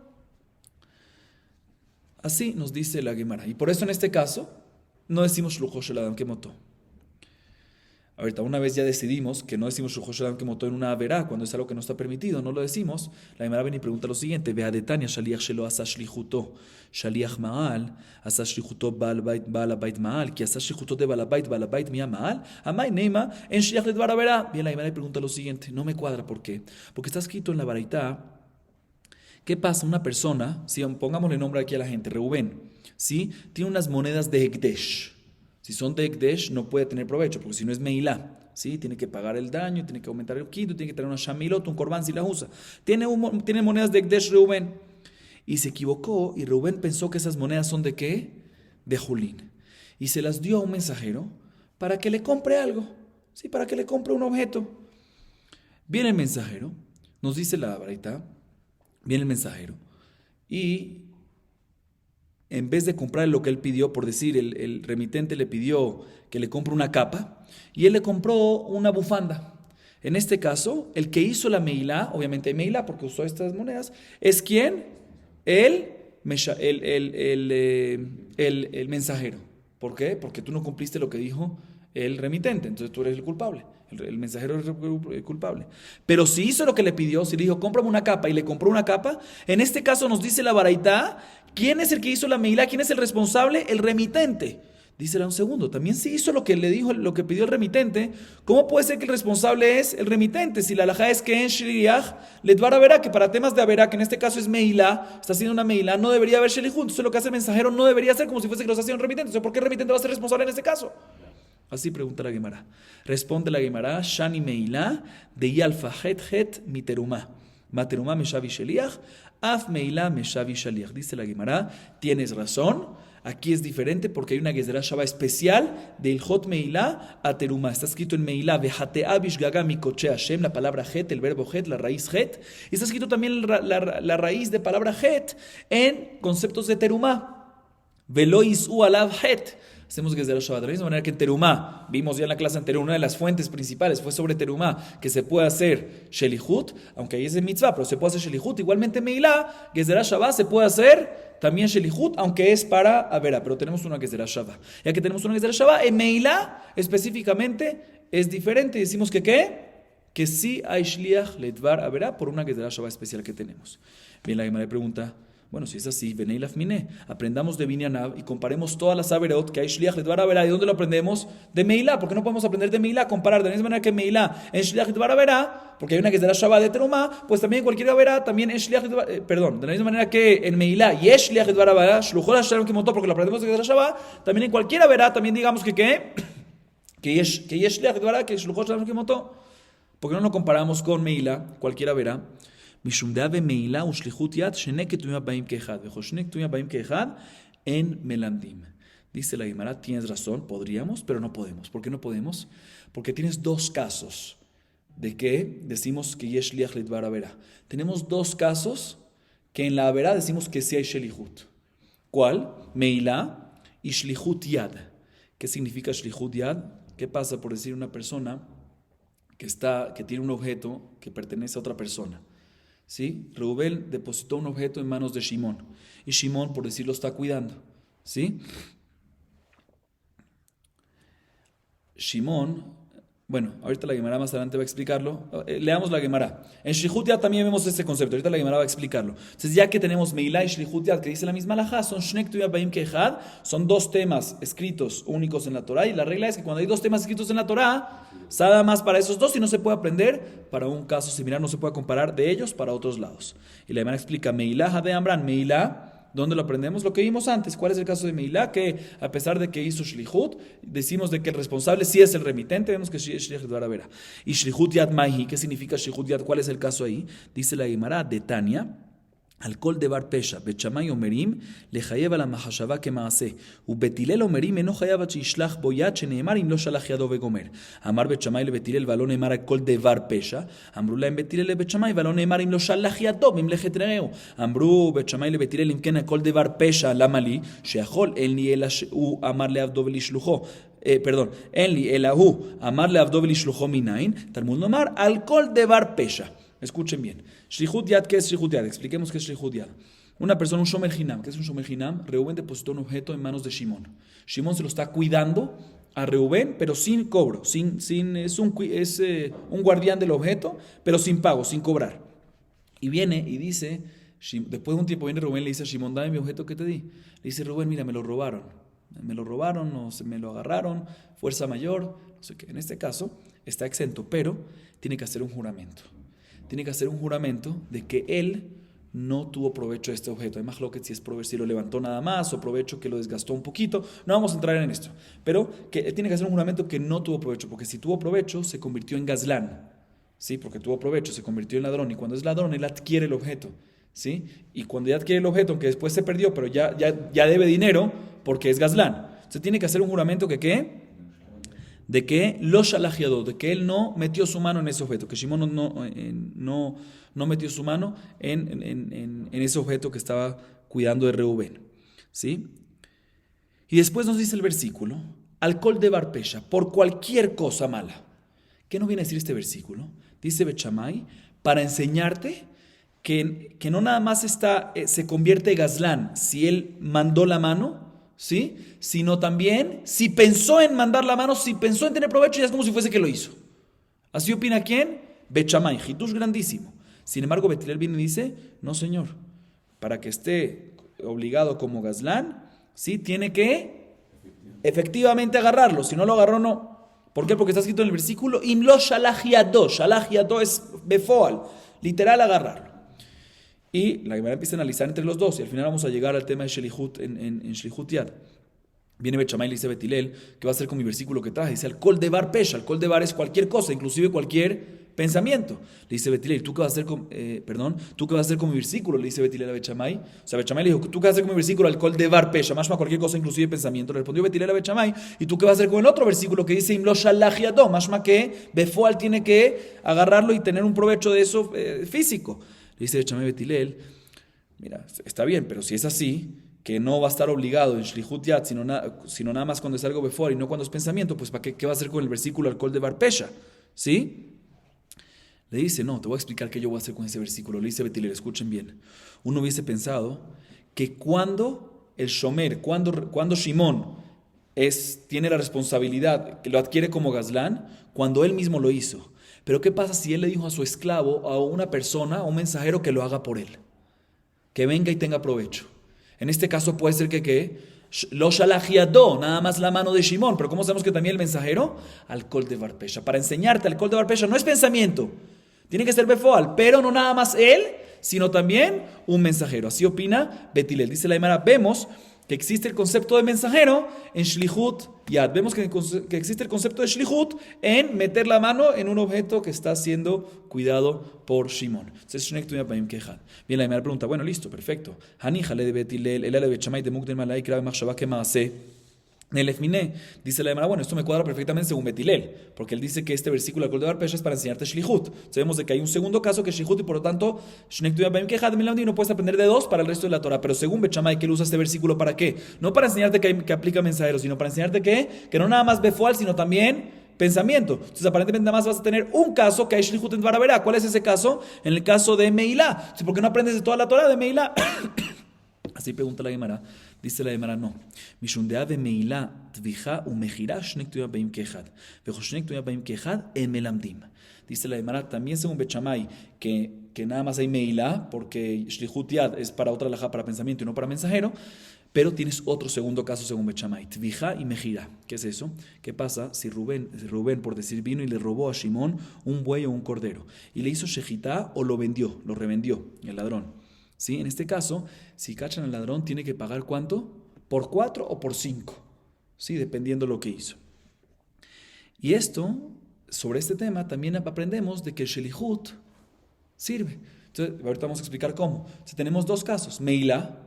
Así nos dice la Gemara. Y por eso en este caso, no decimos Shluchó shel adam kemotó. Ahorita, una vez ya decidimos que no decimos Shluchó shel adam kemotó en una averá, cuando es algo que no está permitido, no lo decimos. La Gemara viene y pregunta lo siguiente: Vea de Tania, shaliach shelo asa shlichutó, shaliach ma'al, asa shlichutó baal abait ma'al, que asa shlichutó de baal abait mia ma'al, amay neima en shliach ledvar averá. Bien, la Gemara pregunta lo siguiente, no me cuadra, ¿por qué? Porque está escrito en la baraitá. ¿Qué pasa? Una persona, si pongámosle nombre aquí a la gente, Reubén, ¿sí? Tiene unas monedas de Ekdesh. Si son de Ekdesh, no puede tener provecho, porque si no es Meilá, ¿sí? Tiene que pagar el daño, tiene que aumentar el quinto, tiene que traer una Shamilot, un Korban si la usa. Tiene monedas de Ekdesh Reubén. Y se equivocó, y Reubén pensó que esas monedas son ¿de qué? De Julín. Y se las dio a un mensajero para que le compre algo, ¿sí? Para que le compre un objeto. Viene el mensajero, nos dice la baraitá, viene el mensajero, y en vez de comprar lo que él pidió, por decir, el remitente le pidió que le compre una capa, y él le compró una bufanda. En este caso, el que hizo la meilá, obviamente hay meilá porque usó estas monedas, ¿es quién? El mensajero. ¿Por qué? Porque tú no cumpliste lo que dijo el remitente, entonces tú eres el culpable. El mensajero es el culpable. Pero si hizo lo que le pidió, si le dijo, cómprame una capa y le compró una capa, en este caso nos dice la baraitá, ¿quién es el que hizo la meilá? ¿Quién es el responsable? El remitente. Dísela un segundo, también si hizo lo que le dijo, lo que pidió el remitente, ¿cómo puede ser que el responsable es el remitente? Si la halajá es que en shliach ledvar averá, que para temas de averá, que en este caso es meilá, está haciendo una meilá, no debería haber shelihut. Entonces lo que hace el mensajero no debería ser como si fuese que lo está haciendo un remitente. Entonces, ¿por qué el remitente va a ser responsable en este caso? Así pregunta la Gemara. Responde la Gemara, Shani meilá de yalfa het miterumá. Materumá meshavi sheliach, af meilá meshavi shaliach. Dice la Gemara, tienes razón. Aquí es diferente porque hay una Gezerá Shabá especial de Ilhot Meilá a Terumá. Está escrito en Meilá, Vejatea Bishgaga Mikoche Hashem, la palabra Het, el verbo Het, la raíz Het. Y está escrito también la raíz de palabra Het en conceptos de Terumá. Velo Isu Alav Het. hacemos Gezerah Shabbat. De la misma manera que en Terumá, vimos ya en la clase anterior, una de las fuentes principales fue sobre Terumá, que se puede hacer Shelihut, aunque ahí es de mitzvah, pero se puede hacer Shelihut. Igualmente en Meilá, Gezerah Shabbat se puede hacer también Shelihut, aunque es para Averá, pero tenemos una Gezerah Shabbat. Ya que tenemos una Gezerah Shabbat, en Meilá específicamente es diferente. Decimos que ¿qué? Que sí hay Shliach Ledvar Averá por una Gezerah Shabbat especial que tenemos. Bien, la Gemara le pregunta, bueno, si es así, Benei Lafmine, aprendamos de Binyanab y comparemos todas las Averot que hay Shliach Ledvar Averá. ¿De dónde lo aprendemos? De Meilá. ¿Por qué no podemos aprender de Meilá? Comparar de la misma manera que Meilá en Shliach Ledvar Averá, porque hay una Gezerah Shabbat de Terumá, pues también cualquier Averá también es Shliach Ledvar, de la misma manera que en Meilá y es Shliach Ledvar Averá, Shluchot Hashem que montó porque lo aprendemos de Gezerah Shabbat, también en cualquier Averá también digamos que ¿qué? Que es Shliach Ledvar Averá, que es Shluchot Hashem que montó. ¿Por qué no lo comparamos con Meilá, cualquier Averá? משום דעה במעילה ושליחות יד שני כתובים הבאים כאחד וכל שני כתובים הבאים כאחד en melandim. Dice la Gemara, tienes razón, podríamos, pero no podemos. ¿Por qué no podemos? Porque tienes dos casos de que decimos que yesh liach lidvar avera. Tenemos dos casos que en la avera decimos que sí hay shelihut. ¿Cuál? Meilá y shlihut yad. ¿Qué significa shlihut yad? ¿Qué pasa por decir una persona que tiene un objeto que pertenece a otra persona? ¿Sí? Reubén depositó un objeto en manos de Shimón y Shimón, por decirlo, está cuidando. ¿Sí? Shimón, bueno, ahorita la Gemara más adelante va a explicarlo. Leamos la Gemara. En Shlihut Yad también vemos este concepto. Ahorita la Gemara va a explicarlo. Entonces, ya que tenemos Meilá y Shlihut Yad, que dice la misma halajá, son Shnek Ketuvim Baim Kehad, son dos temas escritos únicos en la Torah. Y la regla es que cuando hay dos temas escritos en la Torah, nada más para esos dos y no se puede aprender para un caso similar, no se puede comparar de ellos para otros lados. Y la Gemara explica, Meilá de Amran, Meilá, ¿dónde lo aprendemos? Lo que vimos antes. ¿Cuál es el caso de Meilá? Que a pesar de que hizo Shlihut, decimos de que el responsable sí es el remitente, vemos que es Shlihut Dvar Avera. Y Shlihut Yad Mahi, ¿qué significa Shlihut Yad? ¿Cuál es el caso ahí? Dice la Gemara de Tania, על כל דבר פשע, בית שמאי אומרים, לחייב על המחשבה כמעשה, ובית הלל אומרים, אינו חייב עד שישלח בו יד, שנאמר, אם לא שלח ידו וגומר. אמר בית שמאי לבית הלל, ולא נאמר על כל דבר פשע. אמרו להם בית הלל לבית שמאי, ולא נאמר, אם לא שלח ידו ממלאכת רעהו. אמרו בית שמאי לבית הלל, אם כן, על כל דבר פשע, למה לי? שיכול, אין לי אלא שהוא אמר לעבדו ולשלוחו. אין לי אלא הוא אמר לעבדו ולשלוחו מניין. תלמוד לומר, על כל דבר פשע. Escuchen bien. Shlihut Yad, ¿qué es Shlihut Yad? Expliquemos qué es Shlihut Yad. Una persona, un Shomer Hinam. ¿Qué es un Shomer Hinam? Reubén depositó un objeto en manos de Shimón. Shimón se lo está cuidando a Reubén, pero sin cobro. Es un guardián del objeto, pero sin pago, sin cobrar. Y viene y dice, después de un tiempo viene Reubén y le dice a Shimón, dame mi objeto que te di. Le dice Reubén, mira, me lo robaron. O se me lo agarraron, fuerza mayor, no sé qué. En este caso está exento, pero tiene que hacer un juramento. Tiene que hacer un juramento de que él no tuvo provecho de este objeto. Además, lo que si es provecho, si lo levantó nada más o provecho que lo desgastó un poquito. No vamos a entrar en esto. Pero que él tiene que hacer un juramento que no tuvo provecho, porque si tuvo provecho, se convirtió en gazlán. ¿Sí? Porque tuvo provecho, se convirtió en ladrón. Y cuando es ladrón, él adquiere el objeto. ¿Sí? Y cuando ya adquiere el objeto, aunque después se perdió, pero ya debe dinero, porque es gazlán. Se tiene que hacer un juramento que ¿qué? De que lo shalajiado, de que él no metió su mano en ese objeto, que Shimón no metió su mano en ese objeto que estaba cuidando de Reubén. ¿Sí? Y después nos dice el versículo, alcohol de barpesha, por cualquier cosa mala. ¿Qué nos viene a decir este versículo? Dice Bet Shammai, para enseñarte que no nada más se convierte en gazlán si él mandó la mano, ¿sí? Sino también, si pensó en mandar la mano, si pensó en tener provecho, ya es como si fuese que lo hizo. ¿Así opina quién? Bet Shammai, Hitush grandísimo. Sin embargo, Bet Hillel viene y dice, no señor, para que esté obligado como gazlán, ¿sí? Tiene que efectivamente agarrarlo, si no lo agarró, no. ¿Por qué? Porque está escrito en el versículo, Im lo shalach yado es befoal, literal agarrarlo. Y la Gemara empieza a analizar entre los dos y al final vamos a llegar al tema de Shelihut en Shlihut Yad. Viene Bet Shammai y le dice Bet Hillel, ¿qué va a hacer con mi versículo que traje? Dice, alcohol de bar pesha, alcohol de bar es cualquier cosa, inclusive cualquier pensamiento. Le dice Bet Hillel, ¿tú qué vas a hacer con, ¿tú qué vas a hacer con mi versículo? Le dice Bet Hillel a Bet Shammai. O sea, Bet Shammai le dijo, ¿tú qué vas a hacer con mi versículo? Alcohol de bar pesha, más cualquier cosa, inclusive pensamiento. Le respondió Bet Hillel a Bet Shammai, ¿y tú qué vas a hacer con el otro versículo que dice, Imlo shalach yado, más que Befoal tiene que agarrarlo y tener un provecho de eso físico? Le dice Bet Shammai a Bet Hillel, mira, está bien, pero si es así, que no va a estar obligado en Shlihut Yad, sino nada más cuando es algo befor y no cuando es pensamiento, pues ¿para qué va a hacer con el versículo alcohol de Bar Pesha? ¿Sí? Le dice, no, te voy a explicar qué yo voy a hacer con ese versículo. Le dice Betiler, escuchen bien. Uno hubiese pensado que cuando el Shomer, cuando Shimón tiene la responsabilidad, que lo adquiere como Gazlán, cuando él mismo lo hizo. Pero ¿qué pasa si él le dijo a su esclavo, a una persona, a un mensajero que lo haga por él? Que venga y tenga provecho. En este caso puede ser que lo shalajiado, nada más la mano de Shimón. Pero ¿cómo sabemos que también el mensajero? Alcohol de Bar Pesha. Para enseñarte, alcohol de Bar Pesha no es pensamiento. Tiene que ser befoal, pero no nada más él, sino también un mensajero. Así opina Betilel. Dice la Gemara, vemos que existe el concepto de mensajero en Shlihut Yad. Vemos que existe el concepto de Shlihut en meter la mano en un objeto que está siendo cuidado por Shimon. Bien, la Gemara pregunta, bueno, listo, perfecto. Haníjale de Betilel, el ale de Bechamay de Mukden Malay, Krabe Machshavá, ¿qué más hace? Nelefminé, dice la Gemara, bueno, esto me cuadra perfectamente según Betilel, porque él dice que este versículo al de Bar Pesha es para enseñarte Shlihut. Sabemos de que hay un segundo caso que es Shlihut y por lo tanto no puedes aprender de dos para el resto de la Torah. Pero según Bechamay, que él usa este versículo ¿para qué? No para enseñarte que aplica mensajero, sino para enseñarte que no nada más befoal, sino también pensamiento. Entonces aparentemente nada más vas a tener un caso que hay Shlihut en Dvar Haberá. ¿Cuál es ese caso? En el caso de Meilá. Entonces, ¿por qué no aprendes de toda la Torah de Meilá? Así pregunta la Gemara. Dice la Gemara, no. Mishundea de Meilá tvija umejira shnek tuyah baim kehad. Vejo shnek tuyah baim kehad en melamdim. Dice la Gemara, también según Bechamay, que nada más hay Meilá, porque Shlihut Yad es para otra alajá, para pensamiento y no para mensajero, pero tienes otro segundo caso según Bechamay, tvija y mejira. ¿Qué es eso? ¿Qué pasa si Rubén, por decir, vino y le robó a Shimón un buey o un cordero? Y le hizo shejitá o lo vendió, lo revendió, el ladrón. ¿Sí? En este caso, si cachan al ladrón, tiene que pagar ¿cuánto? ¿Por 4 o por 5? ¿Sí? Dependiendo lo que hizo. Y esto, sobre este tema, también aprendemos de que el Shlihut sirve. Entonces, ahorita vamos a explicar cómo. Si tenemos dos casos, Meilá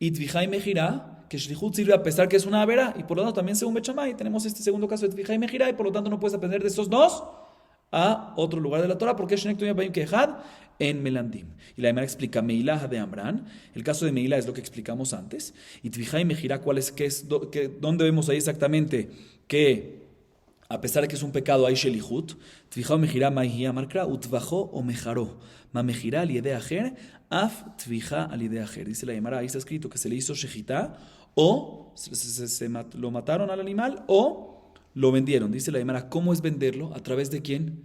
y Tvijá y Mejirá, que Shlihut sirve a pesar que es una avera, y por lo tanto también según Bechamay, tenemos este segundo caso de Tvijá y Mejirá, y por lo tanto no puedes aprender de esos dos a otro lugar de la Torah, porque Shnek Tuyah Baim Kehad en Melandim. Y la Gemara explica Meilá de Amran. El caso de Meilá es lo que explicamos antes. Y Tvijá y Mejirá, ¿dónde vemos ahí exactamente que a pesar de que es un pecado hay Shelihut? Tvijá o Mejirá Maihia Markra Utvajó o Mejaró. Ma Mejirá al Yede Ajer Af Tvijá al Yede Ajer. Dice la Gemara, ahí está escrito que se le hizo Shejitá o lo mataron al animal o lo vendieron. Dice la Gemara, ¿cómo es venderlo? ¿A través de quién?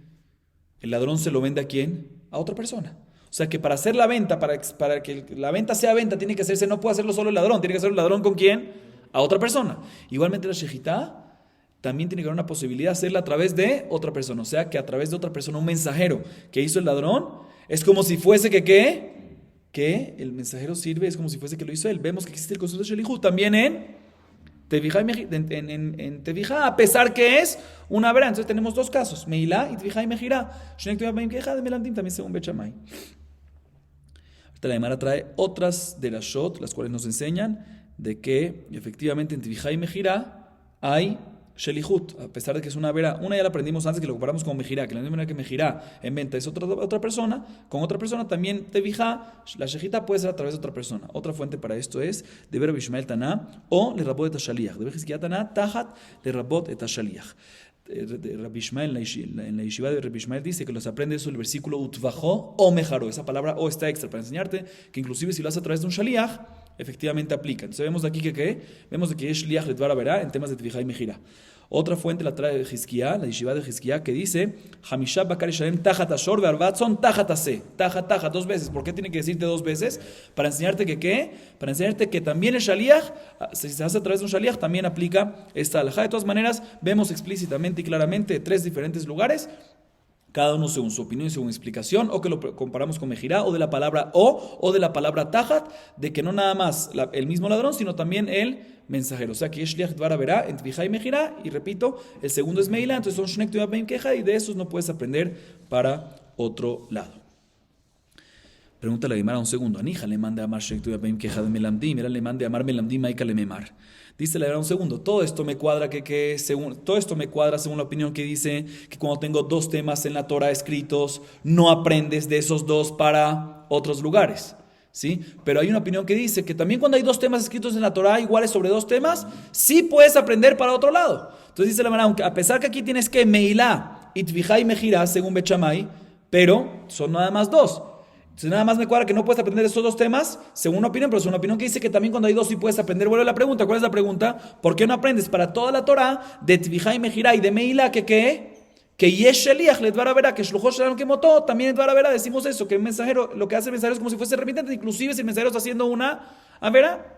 El ladrón se lo vende ¿a quién? A otra persona. O sea que para hacer la venta, para que la venta sea venta, tiene que hacerse, no puede hacerlo solo el ladrón, tiene que hacerlo el ladrón ¿con quién? A otra persona. Igualmente la shejitá también tiene que haber una posibilidad de hacerla a través de otra persona. O sea que a través de otra persona, un mensajero que hizo el ladrón, es como si fuese que el mensajero sirve, es como si fuese que lo hizo él. Vemos que existe el concepto de Shelihut también en Tevijá, a pesar que es una vera. Entonces tenemos dos casos, Meilá y Tevijá y Mejirá. Shnek Tuyah Baim Kehad de Melandim, también según Bechamay. Ahorita la Gemara trae otras de las shot, las cuales nos enseñan de que efectivamente en Tevijá y Mejirá hay Shelihut, a pesar de que es una vera. Una ya la aprendimos antes, que lo comparamos con Mejirá, que la misma manera que Mejirá en venta es otra persona, con otra persona también Tevijá, la shejita puede ser a través de otra persona. Otra fuente para esto es de Rabbi Ishmael Taná o le Rabot et Shaliach. De Bejizkiah Taná, Tajat le Rabot et Shaliach. Rabbi Ishmael, en la yeshiva de Rabbi Ishmael dice que los aprende eso el versículo Utvajó o Mejaró. Esa palabra o está extra para enseñarte que inclusive si lo haces a través de un Shaliach, efectivamente aplica. Entonces vemos de aquí vemos de que es Shliach Ledvar Haberá en temas de Tvijá y Mejirá. Otra fuente la trae de Hizkiah, la yeshiva de Hizkiah, que dice Hamishah Bakar Yishalem Tajat Ashor Ve'arvatzon Tajat Ase. Tajat, dos veces. ¿Por qué tiene que decirte dos veces? Para enseñarte que ¿qué? Para enseñarte que también el Shaliach, si se hace a través de un Shaliach, también aplica esta alajá. De todas maneras, vemos explícitamente y claramente tres diferentes lugares, cada uno según su opinión y según explicación, o que lo comparamos con Mejirá, o de la palabra o de la palabra Tajat, de que no nada más el mismo ladrón, sino también el mensajero. O sea que es Shliach Dvar Haberá en Tvijá y Mejirá, y repito, el segundo es Meilá, entonces son Shnek Tuyah Baim Kehad, y de esos no puedes aprender para otro lado. Pregunta la Gemara un segundo. Anija le mande a amar Shnek Tuyah Baim Kehad Melamdim, era le mande a amar Melamdim Maika le memar. Dice la Gemara un segundo. Todo esto me cuadra según la opinión que dice que cuando tengo dos temas en la Torah escritos, no aprendes de esos dos para otros lugares. ¿sí? Pero hay una opinión que dice que también cuando hay dos temas escritos en la Torah iguales sobre dos temas, sí puedes aprender para otro lado. Entonces dice la Gemara, aunque a pesar que aquí tienes que Meilá, Itvijá y Mejirá, según Bet Shammai, pero son nada más dos. Entonces nada más me cuadra que no puedes aprender estos dos temas, según una opinión, pero es una opinión que dice que también cuando hay dos sí puedes aprender. Vuelve la pregunta, ¿cuál es la pregunta? ¿Por qué no aprendes para toda la Torah de Tvijá y Mejirá y de Meilá que qué? Que Yesh Sheliach le Dvar Averá, que Shluchosh Shalom Kemotó, también Dvar Averá, decimos eso, que el mensajero, lo que hace el mensajero es como si fuese remitente, inclusive si el mensajero está haciendo una Averá.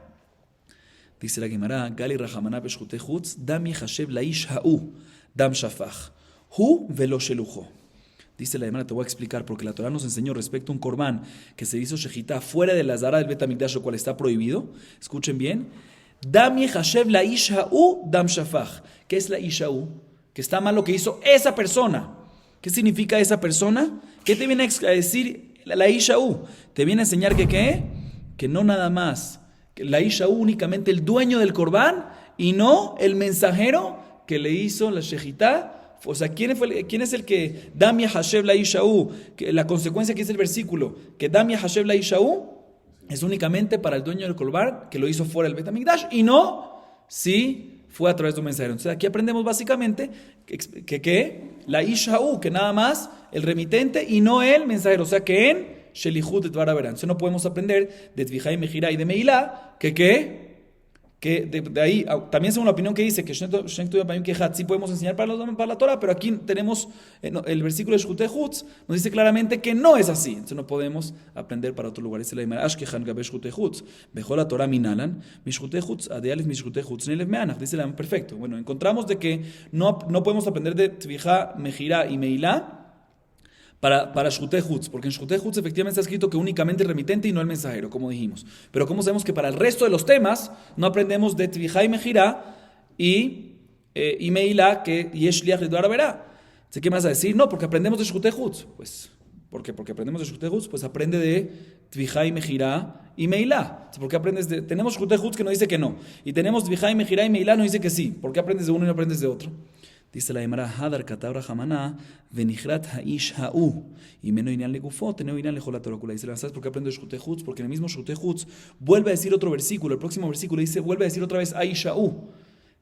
Dice la Gemara, Gali Rahamana Beshchutei Chutz, Dam Yechashev Laish Ha'u, Dam Shafach, Hu Velo Shelucho. Dice la Gemara, te voy a explicar, porque la Torah nos enseñó respecto a un corbán que se hizo shejitá fuera de la zara del Bet HaMikdash, lo cual está prohibido. Escuchen bien. Dam Yechashev Laish Ha'u, Dam Shafach. ¿Qué es la Isha'u? Que está mal lo que hizo esa persona. ¿Qué significa esa persona? ¿Qué te viene a decir la Isha'u? Te viene a enseñar que ¿qué? Que no nada más. Que la Isha'u únicamente el dueño del corbán y no el mensajero que le hizo la shejitá. O sea, ¿quién es el que Dam Yechashev la Isha'u? La consecuencia que es el versículo, que Dam Yechashev la Isha'u es únicamente para el dueño del corbán que lo hizo fuera del Bet HaMikdash y no si fue a través de un mensajero. Entonces aquí aprendemos básicamente que la Isha'u, que nada más el remitente y no el mensajero. O sea que en Shelichut et Dvar Averá. Entonces no podemos aprender de Tvijá y Mejirá y de Meilá que de ahí, también según la opinión que dice que sí podemos enseñar para la Torah, pero aquí tenemos el versículo de Shchutei Chutz, nos dice claramente que no es así, entonces no podemos aprender para otro lugar. Dice la Gemara, Ashkechan gabe Shchutei Chutz, bejol la Torah minalan, mi Shchutei Chutz, adealef mi Shchutei Chutz, nelev meanach. Dice la Gemara, perfecto. Bueno, encontramos de que no podemos aprender de Tvijá, Mejirá y Meilá para Shchutei Chutz, porque en Shchutei Chutz efectivamente está escrito que únicamente el remitente y no el mensajero, como dijimos. Pero ¿cómo sabemos que para el resto de los temas no aprendemos de Tvijá y Mejirá y Meilá que Yesh Shliach le Dvar Averá? ¿Qué me vas a decir? No, porque aprendemos de Shchutei Chutz. Pues, ¿por qué? Porque aprendemos de Shchutei Chutz, pues aprende de Tvijá y Mejirá y Meilá. ¿Por qué aprendes de...? Tenemos Shchutei Chutz que nos dice que no, y tenemos Tvijá y Mejirá y Meilá nos dice que sí. ¿Por qué aprendes de uno y no aprendes de otro? Dice la Gemara, Hadar Katabra Hamana, Venichrat Haish Ha'u, y Meno Inyan Legufo, Teneo Inyan Lejola Torokula. Dice, ¿sabes por qué aprendo Shchutei Chutz? Porque en el mismo Shchutei Chutz vuelve a decir otro versículo, el próximo versículo dice, vuelve a decir otra vez Haish Ha'u.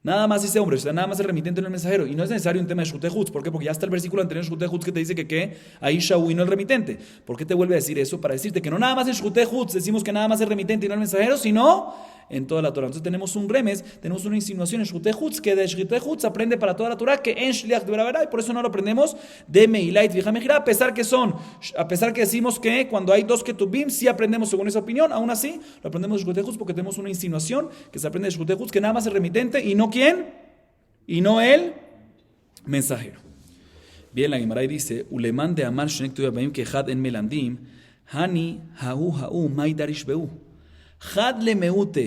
Nada más ese hombre, o sea, nada más el remitente, no el mensajero. Y no es necesario un tema de Shchutei Chutz. ¿Por qué? Porque ya está el versículo anterior en Shchutei Chutz que te dice que Haish Ha'u y no el remitente. ¿Por qué te vuelve a decir eso? Para decirte que no nada más en Shchutei Chutz decimos que nada más el remitente y no el mensajero, sino en toda la Torah. Entonces tenemos un remes, tenemos una insinuación en Shchutei Chutz, que de Shchutei Chutz aprende para toda la Torah, que en Shliach Dvar Averá, y por eso no lo aprendemos de Meilá y Tvijá Mejirá, a pesar que decimos que cuando hay dos ketubim, sí aprendemos según esa opinión, aún así lo aprendemos de Shchutei Chutz porque tenemos una insinuación que se aprende de Shchutei Chutz, que nada más el remitente y no quién, y no el mensajero. Bien, la Gemara dice, Uleman de Amar Shenek Tuyabim que Had en Melandim, Hani Ha'u Maidarish Beu. חד למיעוטה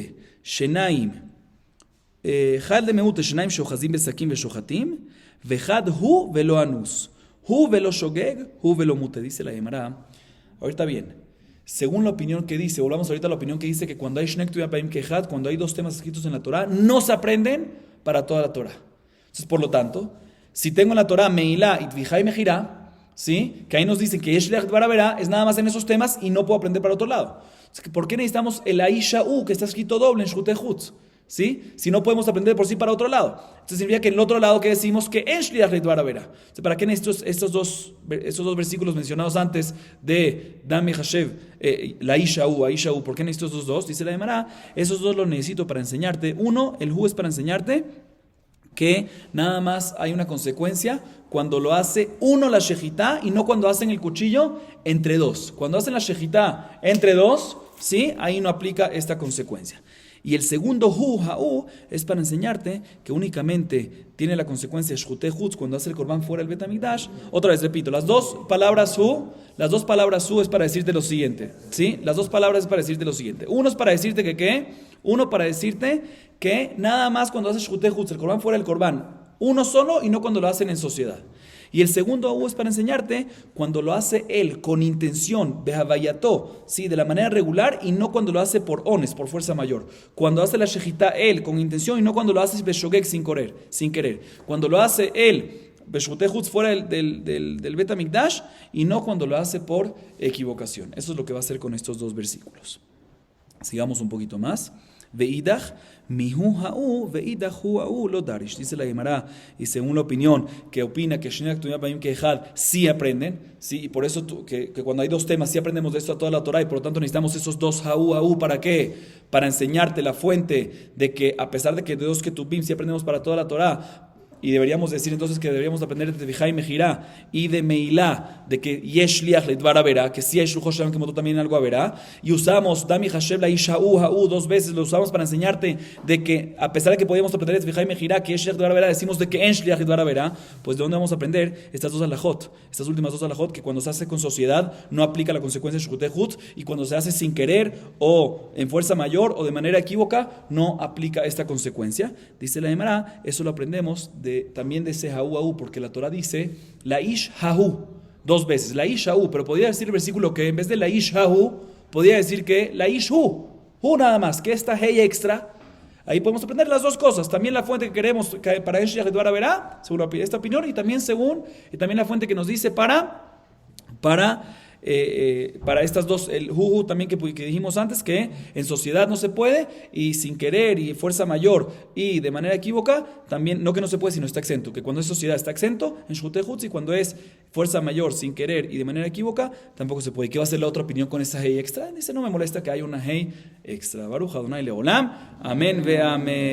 שניים שאוחזים בשקים ושוחטים, וחד הוא ולא אנוס, הוא ולא שוגג, הוא ולא מוטה. Dice la Gemara, ahorita bien, según la opinión que dice, volvamos ahorita a la opinión que dice que cuando hay Shnek Tuyabim Kehad, cuando hay dos temas escritos en la Torah, no se aprenden para toda la Torah. Entonces, por lo tanto, si tengo en la Torah Meilá y Tvijá y Mejirá, ¿sí? Que ahí nos dicen que Yesh Shliach Dvar Averá es nada más en esos temas y no puedo aprender para otro lado. ¿Por qué necesitamos el Aisha'u, que está escrito doble en Shchutei Chutz? ¿Sí? Si no podemos aprender por sí para otro lado. Entonces significa que en el otro lado que decimos que en Shliach Dvar Averá. ¿Para qué necesito estos dos versículos mencionados antes de Dam Yechashev, la Aisha'u? ¿Por qué necesito estos dos? Dice la Gemara, esos dos los necesito para enseñarte. Uno, el Hu es para enseñarte que nada más hay una consecuencia cuando lo hace uno la shejitá y no cuando hacen el cuchillo entre dos. Cuando hacen la shejitá entre dos, ¿sí? Ahí no aplica esta consecuencia. Y el segundo ha'u es para enseñarte que únicamente tiene la consecuencia de Shchutei Chutz cuando hace el corbán fuera del Bet HaMikdash. Otra vez repito, las dos palabras hu es para decirte lo siguiente, ¿sí? Las dos palabras es para decirte lo siguiente. Uno es para decirte que ¿qué? Uno para decirte que nada más cuando haces Shchutei Chutz, el corbán fuera del corbán, uno solo y no cuando lo hacen en sociedad. Y el segundo es para enseñarte cuando lo hace él con intención, behavayató, ¿sí? De la manera regular y no cuando lo hace por ones, por fuerza mayor. Cuando hace la shejitá él con intención y no cuando lo hace beshogeg sin querer. Cuando lo hace él Beshutehutz fuera del Bet HaMikdash y no cuando lo hace por equivocación. Eso es lo que va a hacer con estos dos versículos. Sigamos un poquito más. Veidach mihu ha'u veidach hu ha'u lo darish. Dice la Gemara, y según la opinión que opina que Shnei Aktumim Ba'im Ke'echad sí aprenden, sí, y por eso que cuando hay dos temas sí aprendemos de esto a toda la Torah y por lo tanto necesitamos esos dos ha'u ¿para qué? Para enseñarte la fuente de que a pesar de que de dos Ketubim sí aprendemos para toda la Torah. Y deberíamos decir entonces que deberíamos aprender de Tefijá y Mejirá y de Meilá, de que Yesh Liach Leidvar Averá, que sí hay Shluchot Shalom que motó también algo Averá, y usamos Dami Hashem la Isha'u Ha'u dos veces, lo usamos para enseñarte de que a pesar de que podíamos aprender de Tefijá y Mejirá, que Yesh Liach Leidvar Averá, decimos de que En Shliach Leidvar Averá, pues de dónde vamos a aprender estas dos alajot, estas últimas dos alajot, que cuando se hace con sociedad no aplica la consecuencia de Shutehut, y cuando se hace sin querer o en fuerza mayor o de manera equívoca, no aplica esta consecuencia. Dice la Gemara, eso lo aprendemos también de ese ha'u, porque la Torah dice la ish ha'u, dos veces, la ish ha'u, pero podría decir el versículo que en vez de la ish ha'u, podría decir que la ish hu nada más, que esta hey extra, ahí podemos aprender las dos cosas, también la fuente que queremos para Yesh Liach Leidvar Averá, según esta opinión, y también la fuente que nos dice para estas dos, el juju también que dijimos antes, que en sociedad no se puede, y sin querer, y fuerza mayor, y de manera equívoca, también, no que no se puede, sino está exento, que cuando es sociedad está exento, en Shutehut, y cuando es fuerza mayor, sin querer, y de manera equívoca, tampoco se puede. ¿Qué va a ser la otra opinión con esa hey extra? Dice, no me molesta que haya una hey extra. Baruch Adonai Leolam, amén ve amén.